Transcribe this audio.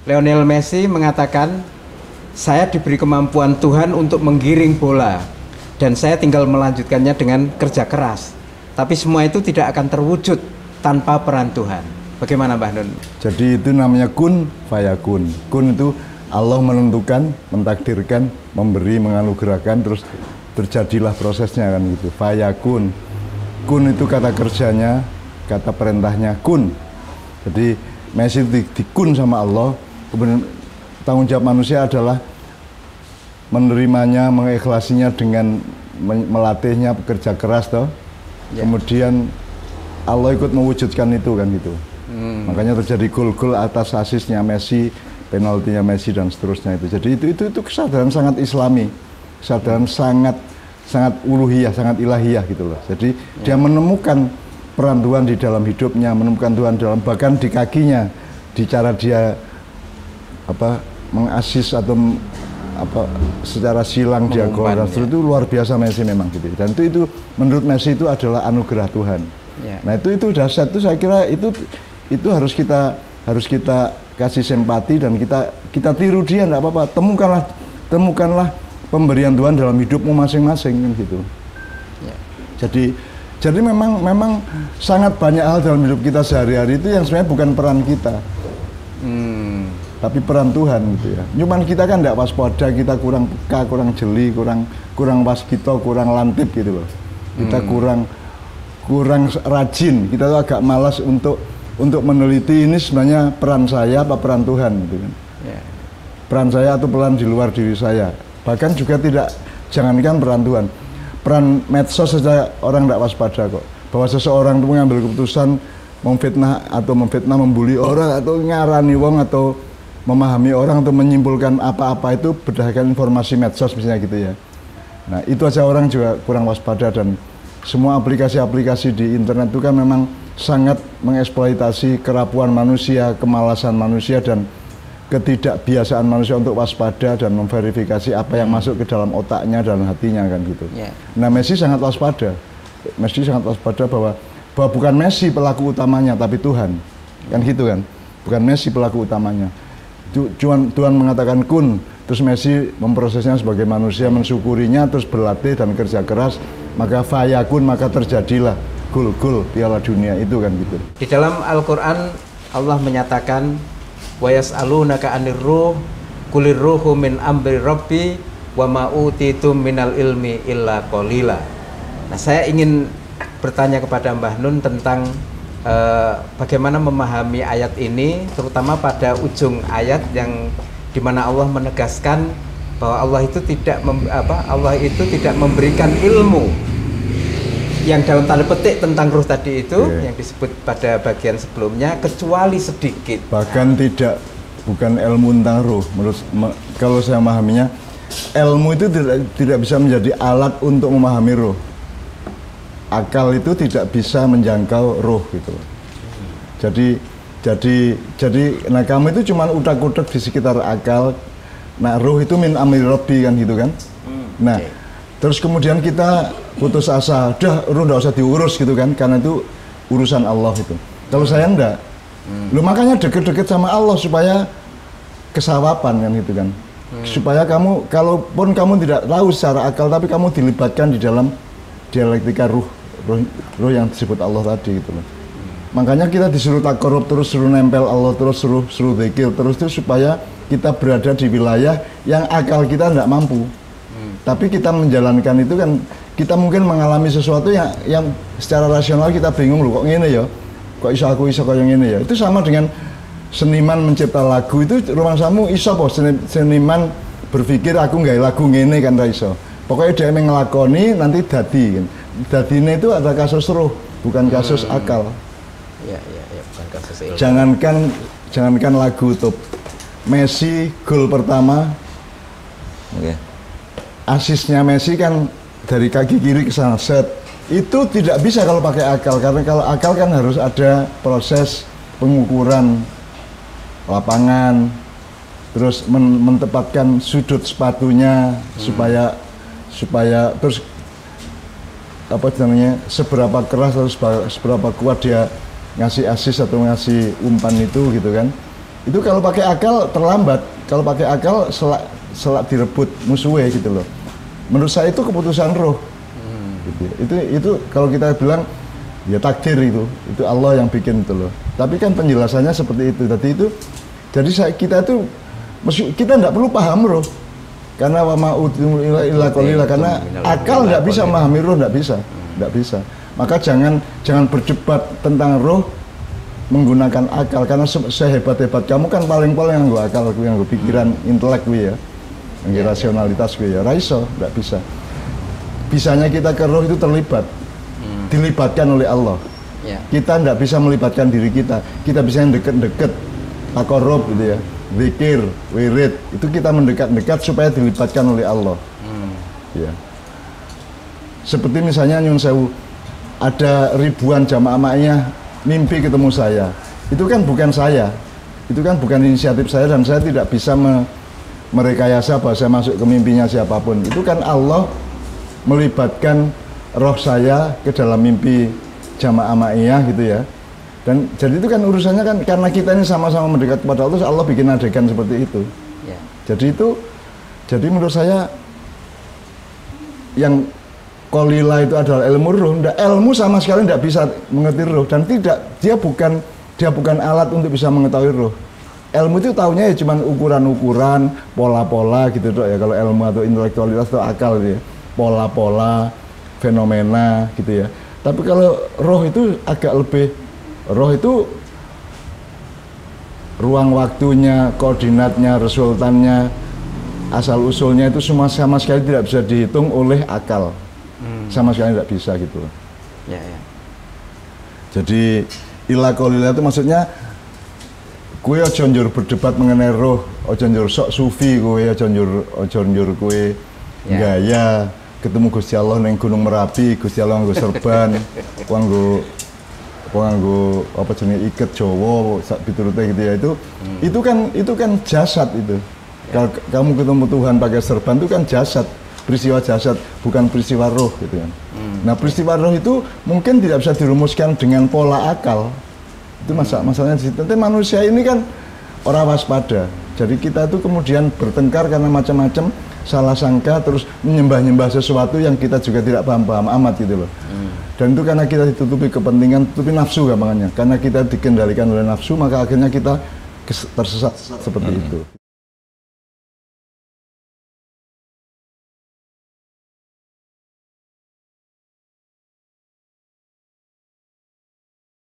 Lionel Messi mengatakan, saya diberi kemampuan Tuhan untuk menggiring bola dan saya tinggal melanjutkannya dengan kerja keras. Tapi semua itu tidak akan terwujud tanpa peran Tuhan. Bagaimana Mbah Nun? Jadi itu namanya kun fayakun. Kun itu Allah menentukan, mentakdirkan, memberi, menganugerahkan, terus terjadilah prosesnya kan gitu. Fayakun. Kun itu kata kerjanya, kata perintahnya kun. Jadi Messi dikun sama Allah. Kemudian tanggung jawab manusia adalah menerimanya, mengikhlasinya dengan melatihnya, bekerja keras toh. Ya. Kemudian Allah ikut mewujudkan itu kan gitu. Makanya terjadi gol-gol atas asisnya Messi, penaltinya Messi dan seterusnya itu. Jadi itu kesadaran sangat Islami, kesadaran sangat uluhiyah, sangat ilahiyah gitu loh. Jadi dia menemukan peran Tuhan di dalam hidupnya, menemukan Tuhan dalam bahkan di kakinya, di cara dia mengasis atau secara silang dia gol dan itu luar biasa Messi memang gitu. Dan itu menurut Messi itu adalah anugerah Tuhan. Ya. Nah itu dahsyat itu saya kira itu harus kita kasih simpati dan kita tiru dia, enggak apa-apa. Temukanlah pemberian Tuhan dalam hidupmu masing-masing gitu. Ya. Jadi memang sangat banyak hal dalam hidup kita sehari-hari itu yang sebenarnya bukan peran kita. Tapi peran Tuhan gitu ya. Cuman kita kan tidak waspada, kita kurang peka, kurang jeli, kurang waskito, kurang lantip gitu loh. Kita kurang rajin. Kita tuh agak malas untuk meneliti ini sebenarnya peran saya apa peran Tuhan gitu kan. Yeah. Peran saya atau peran di luar diri saya. Bahkan juga jangankan peran Tuhan. Peran medsos saja orang tidak waspada kok. Bahwa seseorang itu mengambil keputusan memfitnah, membuli orang atau ngarani wong atau memahami orang atau menyimpulkan apa-apa itu berdasarkan informasi medsos misalnya gitu ya. Nah itu aja orang juga kurang waspada dan semua aplikasi-aplikasi di internet itu kan memang sangat mengeksploitasi kerapuan manusia, kemalasan manusia dan ketidakbiasaan manusia untuk waspada dan memverifikasi apa yang masuk ke dalam otaknya dan hatinya kan gitu. Yeah. Nah Messi sangat waspada. Messi sangat waspada bahwa bukan Messi pelaku utamanya tapi Tuhan. Kan gitu kan. Bukan Messi pelaku utamanya. Tuhan mengatakan kun, terus Messi memprosesnya sebagai manusia, mensyukurinya, terus berlatih dan kerja keras, maka fayakun, maka terjadilah gol Piala Dunia itu kan gitu. Di dalam Al-Quran Allah menyatakan wa yas'alunaka 'anir ruh qulir ruhu min amri rabbi wa ma utitum minal ilmi illa qalila. Nah, saya ingin bertanya kepada Mbah Nun tentang bagaimana memahami ayat ini, terutama pada ujung ayat yang dimana Allah menegaskan bahwa Allah itu tidak memberikan ilmu yang dalam tanda petik tentang ruh tadi itu yang disebut pada bagian sebelumnya kecuali sedikit. Bahkan bukan ilmu tentang ruh. Kalau saya memahaminya, ilmu itu tidak bisa menjadi alat untuk memahami ruh. Akal itu tidak bisa menjangkau roh gitu. Jadi nah kamu itu cuma utak-utak di sekitar akal. Nah roh itu min amri rabbi kan gitu kan. Nah terus kemudian kita putus asa, roh nggak usah diurus gitu kan, karena itu urusan Allah itu. Kalau saya enggak, lu makanya deket-deket sama Allah supaya kesawapan kan gitu kan. Supaya kamu, kalaupun kamu tidak tahu secara akal, tapi kamu dilibatkan di dalam dialektika roh yang disebut Allah tadi gitu loh. Makanya kita disuruh takarrub terus, suruh nempel Allah terus, suruh dzikir terus itu supaya kita berada di wilayah yang akal kita tidak mampu. Tapi kita menjalankan itu kan, kita mungkin mengalami sesuatu yang secara rasional kita bingung loh, kok ngene ya, kok aku iso kaya ngene ya. Itu sama dengan seniman mencipta lagu itu, rumangsamu iso po seniman berpikir aku nggak lagu ngene kan ra iso. Pokoknya dia ngelakoni nanti dadi kan. Dadine itu ada kasus roh, bukan kasus akal. Ya, bukan kasus ilmu. Jangankan lagu top. Messi gol pertama. Asisnya Messi kan dari kaki kiri ke sana set. Itu tidak bisa kalau pakai akal, karena kalau akal kan harus ada proses pengukuran lapangan, terus menempatkan sudut sepatunya supaya terus seberapa keras atau seberapa kuat dia ngasih asis atau ngasih umpan itu gitu kan. Itu kalau pakai akal terlambat. Kalau pakai akal selak direbut musuhnya gitu loh. Menurut saya itu keputusan roh. Gitu. Itu kalau kita bilang ya takdir itu Allah yang bikin itu loh. Tapi kan penjelasannya seperti itu. Jadi kita itu kita tidak perlu paham roh. Karena wa ma'utum illa qalila, karena akal tidak bisa memahami roh, tidak bisa. Maka jangan berdebat tentang roh menggunakan akal, karena sehebat-hebat kamu kan paling yang gue akal, yang gue pikiran, intelek gue ya, yang rasionalitas gue ya, raiso, tidak bisa. Bisanya kita ke roh itu terlibat, dilibatkan oleh Allah. Kita tidak bisa melibatkan diri kita bisa yang deket-deket, takorup gitu ya. Zikir, wirid, itu kita mendekat-dekat supaya dilibatkan oleh Allah. Ya. Seperti misalnya Nyun Sewu, ada ribuan jamaah ma'iyah mimpi ketemu saya. Itu kan bukan saya, itu kan bukan inisiatif saya, dan saya tidak bisa merekayasa bahwa saya masuk ke mimpinya siapapun. Itu kan Allah melibatkan roh saya ke dalam mimpi jamaah ma'iyah gitu ya. Dan jadi itu kan urusannya kan karena kita ini sama-sama mendekat kepada Allah bikin adegan seperti itu. Jadi menurut saya yang qalila itu adalah ilmu roh. Ilmu sama sekali tidak bisa mengerti roh, dan dia bukan alat untuk bisa mengetahui roh. Ilmu itu taunya ya cuman ukuran-ukuran, pola-pola gitu ya. Kalau ilmu atau intelektualitas atau akal gitu ya, pola-pola, fenomena gitu ya. Tapi kalau roh itu agak lebih. Roh itu ruang waktunya, koordinatnya, resultannya, asal-usulnya itu semua sama sekali tidak bisa dihitung oleh akal. Sama sekali tidak bisa gitu. Jadi illa qalila itu maksudnya kue ojo njur berdebat mengenai roh, ojo njur sok sufi kue, ojo njur kue gaya ketemu Gusti Allah neng Gunung Merapi, Gusti Allah nggo serban, nganggo apa jenis iket Jawa piturute gitu ya, itu kan jasad itu. Kalau kamu ketemu Tuhan pakai serban itu kan jasad, peristiwa jasad, bukan peristiwa roh gitu kan. Nah, peristiwa roh itu mungkin tidak bisa dirumuskan dengan pola akal. Itu masalahnya di situ. Tapi manusia ini kan orang waspada. Jadi kita itu kemudian bertengkar karena macam-macam salah sangka, terus menyembah-nyembah sesuatu yang kita juga tidak paham-paham amat gitu loh. Dan itu karena kita ditutupi kepentingan, tutupi nafsu gampangannya. Karena kita dikendalikan oleh nafsu, maka akhirnya kita tersesat seperti itu.